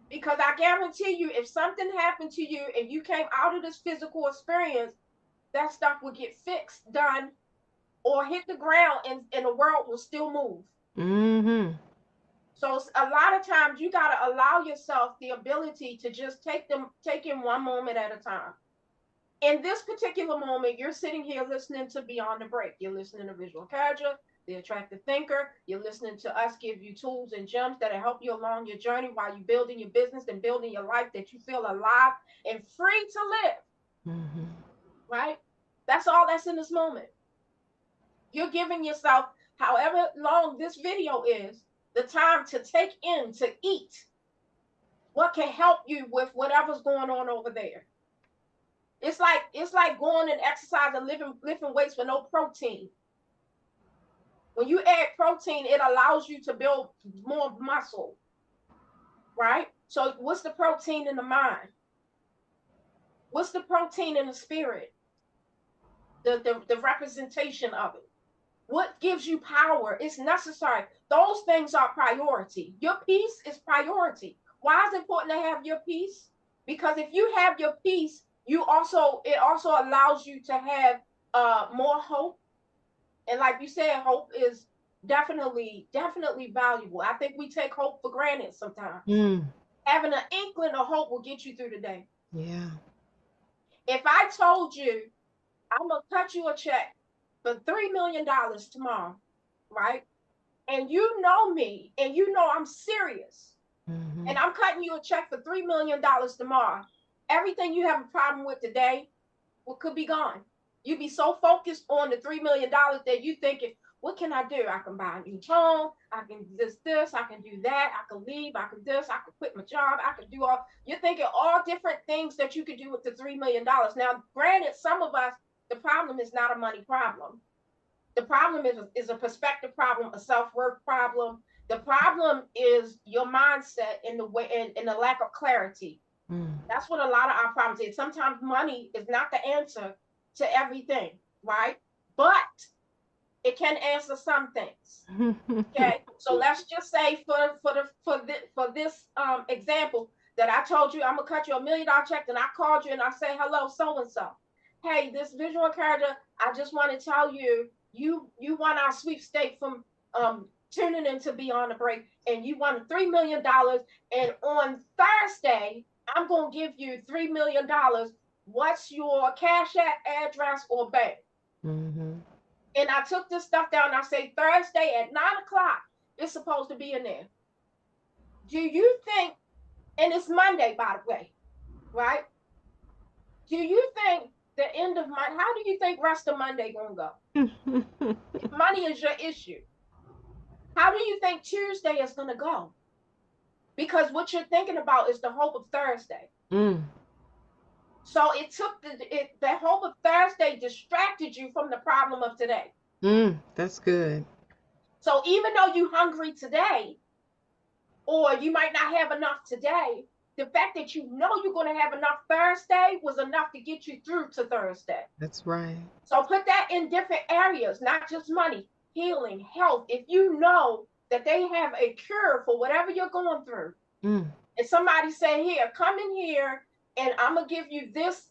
Because I guarantee you, if something happened to you and you came out of this physical experience, that stuff will get fixed, done, or hit the ground, and the world will still move. Mm-hmm. So a lot of times you got to allow yourself the ability to just take in one moment at a time. In this particular moment, you're sitting here listening to Beyond the Break. You're listening to Visual Encourager, the Attractive Thinker. You're listening to us give you tools and gems that'll help you along your journey while you're building your business and building your life that you feel alive and free to live. Mm-hmm. Right? That's all that's in this moment. You're giving yourself, however long this video is, the time to take in, to eat what can help you with whatever's going on over there. It's like going and exercise and lifting weights with no protein. When you add protein, it allows you to build more muscle, right? So what's the protein in the mind? What's the protein in the spirit? The representation of it. What gives you power? It's necessary. Those things are priority. Your peace is priority. Why is it important to have your peace? Because if you have your peace, it also allows you to have more hope. And like you said, hope is definitely valuable. I think we take hope for granted sometimes. Mm. Having an inkling of hope will get you through the day. Yeah. If I told you I'm gonna cut you a check for $3 million tomorrow, right? And you know me, and you know I'm serious, Mm-hmm. and I'm cutting you a check for $3 million tomorrow, everything you have a problem with today could be gone. You'd be so focused on the $3 million that you thinking, what can I do? I can buy a new home, I can this, I can do that, I can leave, I can this, I can quit my job, I can do all. You're thinking all different things that you could do with the $3 million. Now, granted, some of us, the problem is not a money problem. The problem is a perspective problem, a self-worth problem. The problem is your mindset and the way and the lack of clarity. Mm. That's what a lot of our problems is. Sometimes money is not the answer to everything, right? But it can answer some things. Okay, so let's just say for this example that I told you, I'm gonna cut you $1 million check, and I called you and I say, hello, so and so. Hey, this visual encourager, I just want to tell you, you won our sweepstakes from tuning in to Beyond the Break, and you won $3 million. And on Thursday, I'm gonna give you $3 million. What's your cash app address or bank? Mm-hmm. And I took this stuff down. And I say Thursday at 9 o'clock, it's supposed to be in there. Do you think, and it's Monday, by the way, right? Do you think the end of Monday, how do you think rest of Monday gonna go? If money is your issue, how do you think Tuesday is gonna go? Because what you're thinking about is the hope of Thursday. Mm. So it took the hope of Thursday distracted you from the problem of today. Mm. That's good. So even though you're hungry today, or you might not have enough today, the fact that you know you're going to have enough Thursday was enough to get you through to Thursday. That's right. So put that in different areas, not just money, healing, health. If you know that they have a cure for whatever you're going through. Mm. And somebody say, here, come in here, and I'm gonna give you this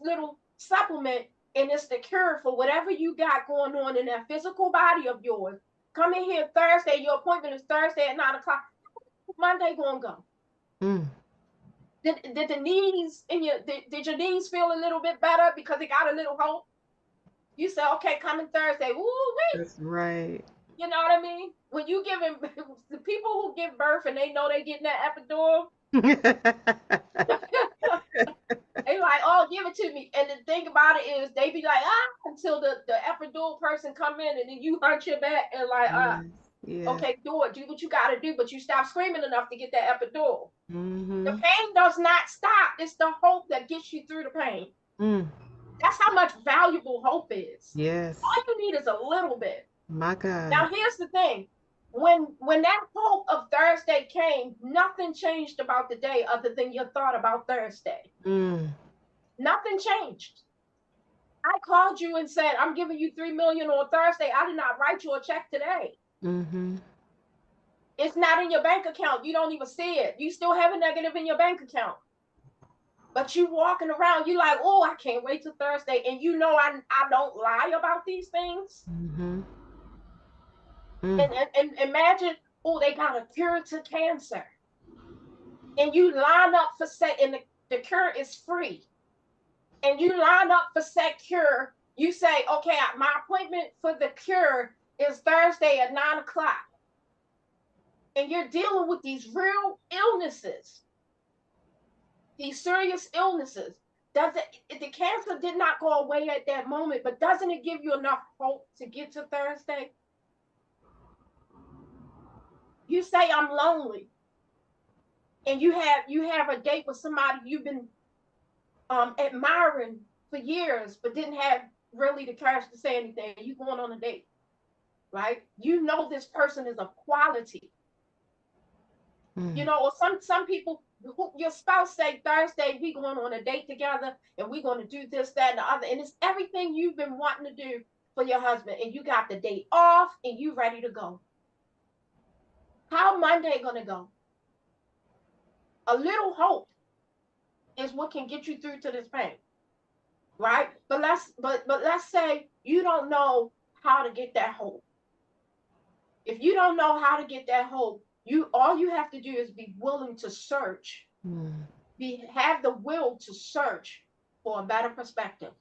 little supplement, and it's the cure for whatever you got going on in that physical body of yours. Come in here Thursday. Your appointment is Thursday at 9 o'clock. Monday gonna go. Mm. Did the knees in your did your knees feel a little bit better because it got a little hope? You say, okay, coming Thursday. Woo wee. That's right. You know what I mean? When you giving the people who give birth and they know they getting that epidural, they like, oh, give it to me. And the thing about it is they be like, until the epidural person come in, and then you hunch your back and like, Yes. Yes. okay, do it. Do what you gotta do, but you stop screaming enough to get that epidural. The Mm-hmm. pain does not stop. It's the hope that gets you through the pain. Mm. That's how much valuable hope is. Yes. All you need is a little bit. My Now God. here's the thing. When that hope of Thursday came, nothing changed about the day other than your thought about Thursday. Mm. Nothing changed. I called you and said, I'm giving you 3 million on Thursday. I did not write you a check today. Mm-hmm. It's not in your bank account. You don't even see it. You still have a negative in your bank account. But you walking around, you like, oh, I can't wait till Thursday. And you know I don't lie about these things. Mm-hmm. Mm. And imagine, oh, they got a cure to cancer. And you line up for set, and the cure is free. And you line up for set cure. You say, okay, my appointment for the cure is Thursday at 9 o'clock. And you're dealing with these real illnesses, these serious illnesses. The cancer did not go away at that moment, but doesn't it give you enough hope to get to Thursday? You say I'm lonely, and you have a date with somebody you've been admiring for years, but didn't have really the courage to say anything. You going on a date, right? You know this person is of quality. Mm. You know, or some people, your spouse say Thursday we going on a date together, and we're going to do this, that, and the other, and it's everything you've been wanting to do for your husband, and you got the date off, and you ready to go. How Monday gonna go? A little hope is what can get you through to this pain, right? But let's say you don't know how to get that hope. If you don't know how to get that hope, all you have to do is be willing to search, Mm. have the will to search for a better perspective,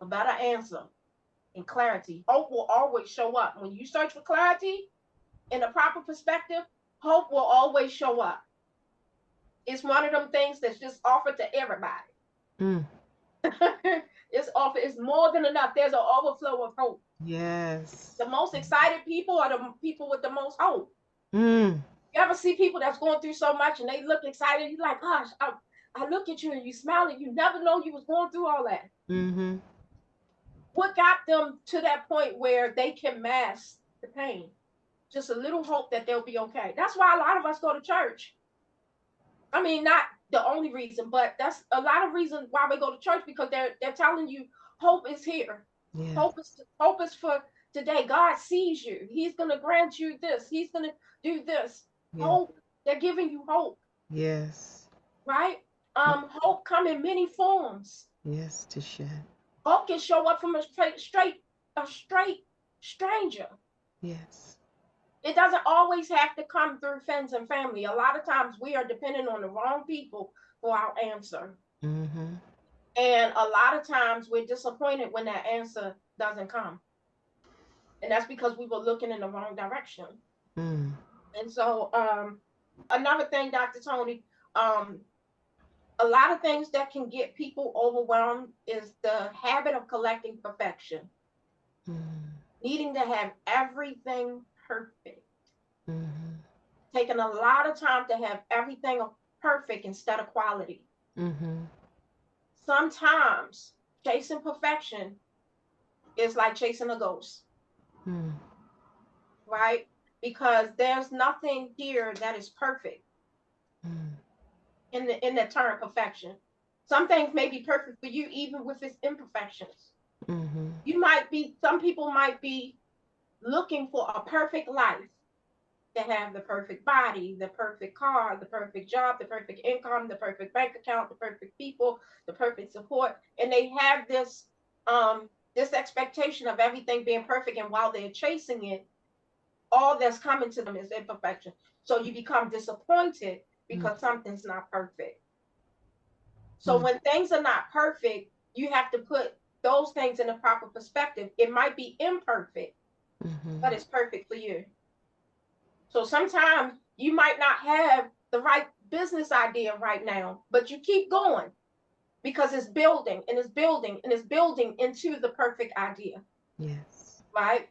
a better answer, and clarity. Hope will always show up. When you search for clarity and a proper perspective, hope will always show up. It's one of them things that's just offered to everybody. Mm. It's offered, it's more than enough. There's an overflow of hope. Yes. The most excited people are the people with the most hope. Mm. You ever see people that's going through so much and they look excited? You're like, gosh, I look at you and you smile and you never know you was going through all that. Mm-hmm. What got them to that point where they can mask the pain? Just a little hope that they'll be okay. That's why a lot of us go to church. I mean, not the only reason, but that's a lot of reasons why we go to church, because they're telling you hope is here. Yes. Hope is for today. God sees you. He's gonna grant you this. He's gonna do this. Yes. Hope. They're giving you hope, Yes. right? Hope come in many forms. Yes, Tichet. Hope can show up from a straight stranger. Yes. It doesn't always have to come through friends and family. A lot of times we are dependent on the wrong people for our answer. Mm-hmm. And a lot of times we're disappointed when that answer doesn't come. And that's because we were looking in the wrong direction. Mm. And so another thing, Dr. Toni, um, a lot of things that can get people overwhelmed is the habit of collecting perfection, Mm. needing to have everything perfect, Mm-hmm. taking a lot of time to have everything perfect instead of quality. Mm-hmm. Sometimes chasing perfection is like chasing a ghost, Mm. right? Because there's nothing here that is perfect Mm. in the term perfection. Some things may be perfect for you even with its imperfections. Mm-hmm. Some people might be looking for a perfect life, to have the perfect body, the perfect car, the perfect job, the perfect income, the perfect bank account, the perfect people, the perfect support. And they have this expectation of everything being perfect. And while they're chasing it, all that's coming to them is imperfection. So you become disappointed Mm, because something's not perfect. So mm, when things are not perfect, you have to put those things in a proper perspective. It might be imperfect, but mhm, it's perfect for you. So sometimes you might not have the right business idea right now, but you keep going because it's building and it's building and it's building into the perfect idea, yes. right?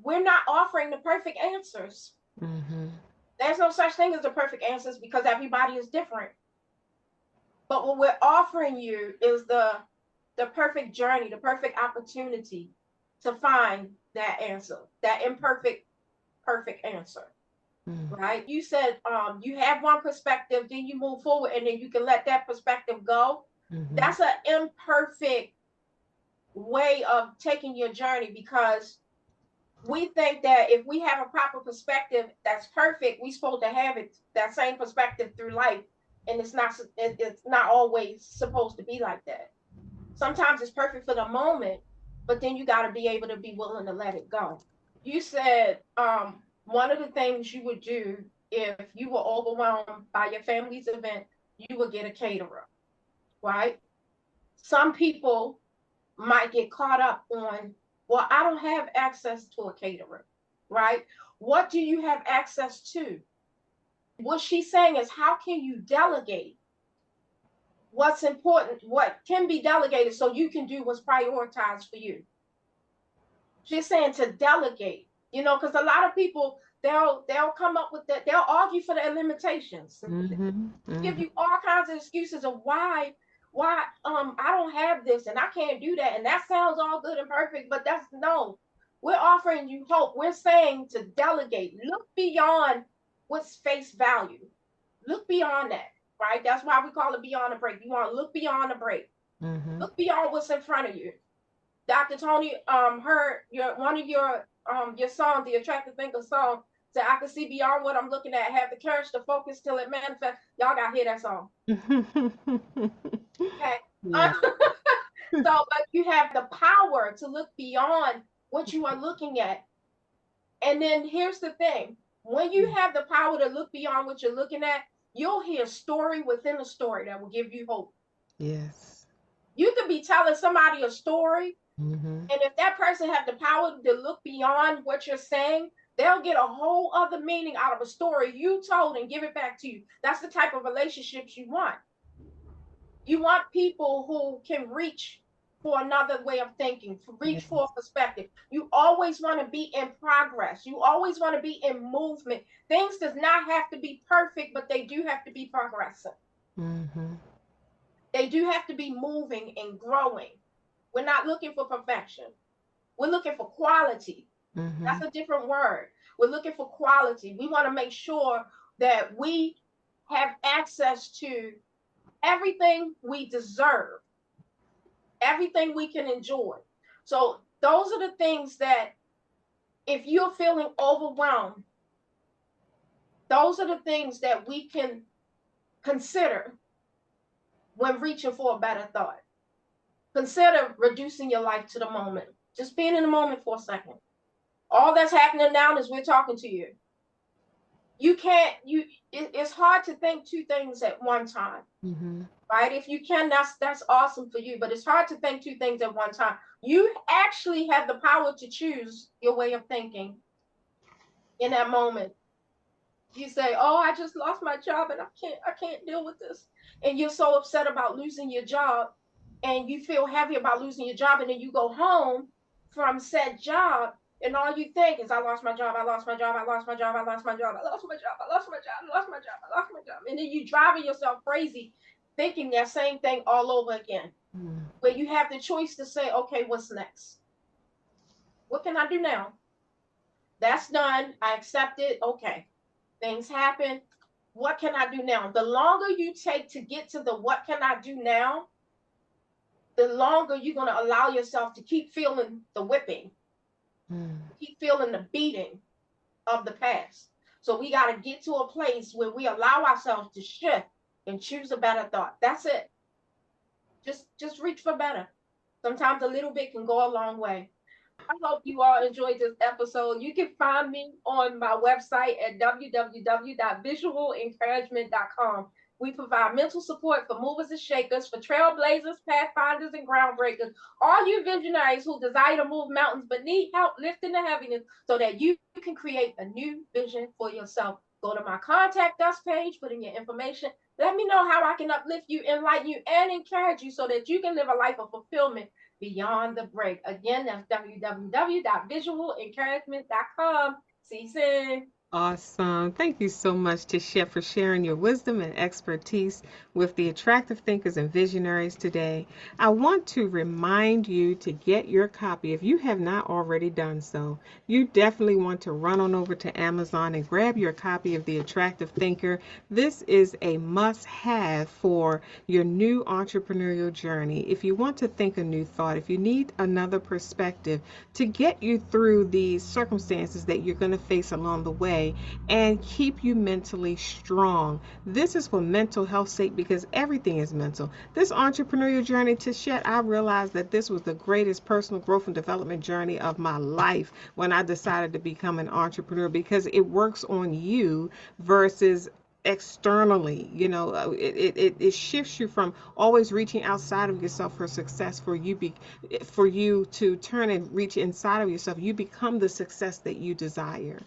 We're not offering the perfect answers. Mhm, There's no such thing as the perfect answers because everybody is different. But what we're offering you is the perfect journey, the perfect opportunity to find that answer, that imperfect, perfect answer. mm, Right? You said you have one perspective, then you move forward, and then you can let that perspective go. mhm, That's an imperfect way of taking your journey because we think that if we have a proper perspective that's perfect, we're supposed to have it that same perspective through life, and it's not always supposed to be like that. Sometimes it's perfect for the moment, but then you got to be able to be willing to let it go. You said one of the things you would do if you were overwhelmed by your family's event, you would get a caterer, right? Some people might get caught up on, well, I don't have access to a caterer, right? What do you have access to? What she's saying is, how can you delegate what's important, what can be delegated so you can do what's prioritized for you? She's saying to delegate, because a lot of people they'll come up with that, they'll argue for their limitations, mhm, give mhm, you all kinds of excuses of why I don't have this and I can't do that. And that sounds all good and perfect, but that's no. We're offering you hope. We're saying to delegate. Look beyond what's face value. Look beyond that, right? That's why we call it beyond the break. You want to look beyond the break. mhm. Look beyond what's in front of you. Dr. Toni heard one of your songs, the Attractive Thinker song, said, I can see beyond what I'm looking at, have the courage to focus till it manifests. Y'all gotta hear that song. Okay. Yeah. But you have the power to look beyond what you are looking at. And then here's the thing. When you have the power to look beyond what you're looking at, you'll hear a story within a story that will give you hope. Yes. You could be telling somebody a story. Mhm. And if that person have the power to look beyond what you're saying, they'll get a whole other meaning out of a story you told and give it back to you. That's the type of relationships you want. You want people who can reach for another way of thinking, reach for Yes. a perspective. You always want to be in progress. You always want to be in movement. Things does not have to be perfect, but they do have to be progressive. Mhm. They do have to be moving and growing. We're not looking for perfection. We're looking for quality. That's Mhm. a different word. We're looking for quality. We want to make sure that we have access to everything we deserve, everything we can enjoy. So, those are the things that, if you're feeling overwhelmed, those are the things that we can consider when reaching for a better thought. Consider reducing your life to the moment, just being in the moment for a second. All that's happening now is we're talking to you. You can't, it's hard to think two things at one time, Mhm. right? If you can, that's awesome for you, but it's hard to think two things at one time. You actually have the power to choose your way of thinking in that moment. You say, oh, I just lost my job and I can't deal with this, and you're so upset about losing your job, and you feel heavy about losing your job, and then you go home from said job, and all you think is, I lost my job, I lost my job, I lost my job, I lost my job, I lost my job, I lost my job, I lost my job, I lost my job. And then you driving yourself crazy thinking that same thing all over again. Mhm. Where you have the choice to say, okay, what's next? What can I do now? That's done. I accept it. Okay. Things happen. What can I do now? The longer you take to get to the what can I do now, the longer you're going to allow yourself to keep feeling the whipping, Mhm. keep feeling the beating. of the past. So we got to get to a place where we allow ourselves to shift and choose a better thought. That's it. Just reach for better. Sometimes a little bit can go a long way. I hope you all enjoyed this episode. You can find me on my website at www.visualencouragement.com. We provide mental support for movers and shakers, for trailblazers, pathfinders, and groundbreakers. All you visionaries who desire to move mountains but need help lifting the heaviness so that you can create a new vision for yourself. Go to my contact us page, put in your information. Let me know how I can uplift you, enlighten you, and encourage you so that you can live a life of fulfillment beyond the break. Again, that's www.visualencouragement.com. See you soon. Awesome. Thank you so much, Tichet, for sharing your wisdom and expertise with the attractive thinkers and visionaries today. I want to remind you to get your copy. If you have not already done so, you definitely want to run on over to Amazon and grab your copy of The Attractive Thinker. This is a must-have for your new entrepreneurial journey. If you want to think a new thought, if you need another perspective to get you through these circumstances that you're going to face along the way, and keep you mentally strong. This is for mental health sake because everything is mental. This entrepreneurial journey, Tichet, I realized that this was the greatest personal growth and development journey of my life when I decided to become an entrepreneur, because it works on you versus externally. It shifts you from always reaching outside of yourself for success, for you to turn and reach inside of yourself. You become the success that you desire,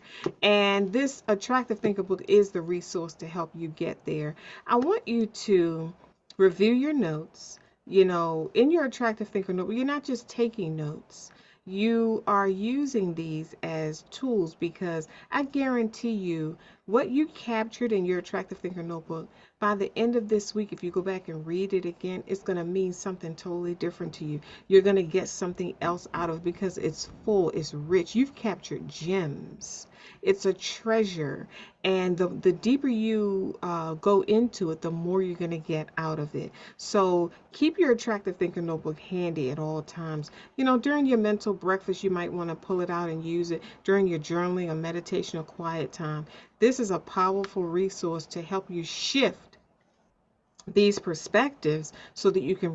and this attractive thinker book is the resource to help you get there. I want you to review your notes. In your attractive thinker notebook, you're not just taking notes, you are using these as tools, because I guarantee you what you captured in your attractive thinker notebook, by the end of this week, if you go back and read it again, it's going to mean something totally different to you. You're going to get something else out of it because it's full, it's rich. You've captured gems. It's a treasure. And the deeper you go into it, the more you're going to get out of it. So keep your attractive thinker notebook handy at all times. During your mental breakfast, you might want to pull it out and use it during your journaling or meditation or quiet time. This is a powerful resource to help you shift these perspectives so that you can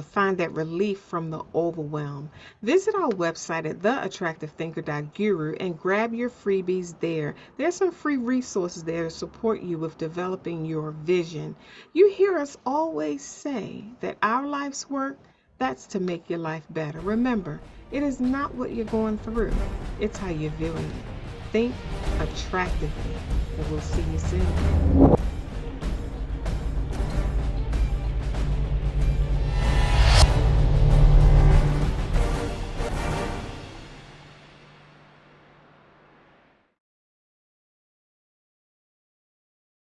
find that relief from the overwhelm. Visit our website at theattractivethinker.guru and grab your freebies there. There's some free resources there to support you with developing your vision. You hear us always say that our life's work, that's to make your life better. Remember, it is not what you're going through, it's how you're viewing it. Think attractively, and we'll see you soon.